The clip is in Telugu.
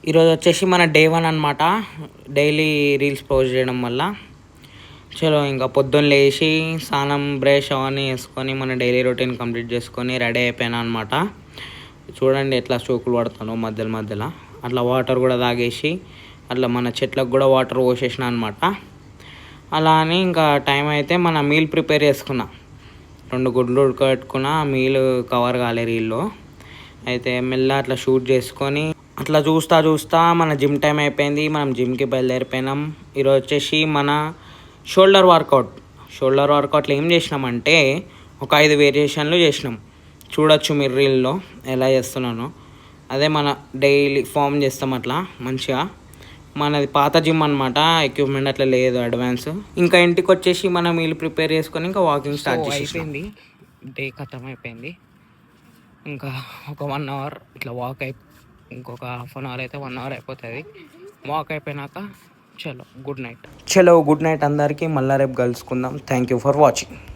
ఈరోజు వచ్చేసి మన డే 1 అనమాట. డైలీ రీల్స్ పోస్ట్ చేయడం వల్ల చలో ఇంకా పొద్దున్న లేచి స్నానం బ్రష్ అవన్నీ వేసుకొని మన డైలీ రొటీన్ కంప్లీట్ చేసుకొని రెడీ అయిపోయాను అనమాట. చూడండి ఎట్లా స్ట్రోకులు పడతానో మధ్యలో మధ్యలో. అట్లా వాటర్ కూడా తాగేసి అట్లా మన చెట్లకు కూడా వాటర్ పోసేసిన అనమాట. అలా అని ఇంకా టైం అయితే మన మీల్ ప్రిపేర్ చేసుకున్నా. 2 గుడ్లు ఉడకబెట్టుకున్న, మీల్ కవర్ కాలే రీల్లో అయితే మెల్ల అట్లా షూట్ చేసుకొని అట్లా చూస్తా మన జిమ్ టైం అయిపోయింది. మనం జిమ్కి బయలుదేరిపోయినాం. ఈరోజు వచ్చేసి మన షోల్డర్ వర్కౌట్లో ఏం చేసినామంటే ఒక 5 వేరియేషన్లు చేసినాం. చూడొచ్చు మీరు రీల్లో ఎలా చేస్తున్నానో. అదే మన డైలీ ఫామ్ చేస్తాం అట్లా మంచిగా. మనది పాత జిమ్ అనమాట, ఎక్విప్మెంట్ అట్లా లేదు అడ్వాన్స్. ఇంకా ఇంటికి వచ్చేసి మనం మీల్ ప్రిపేర్ చేసుకొని ఇంకా వాకింగ్ స్టార్ట్ అయిపోయింది. డే ఖతం అయిపోయింది. ఇంకా ఒక 1 అవర్ ఇట్లా వాక్ ఇంకొక హాఫ్ అన్ అవర్ అయితే 1 అవర్ అయిపోతుంది. వాక్ అయిపోయినాక చలో గుడ్ నైట్ అందరికీ. మళ్ళీ రేపు కలుసుకుందాం. Thank you for watching.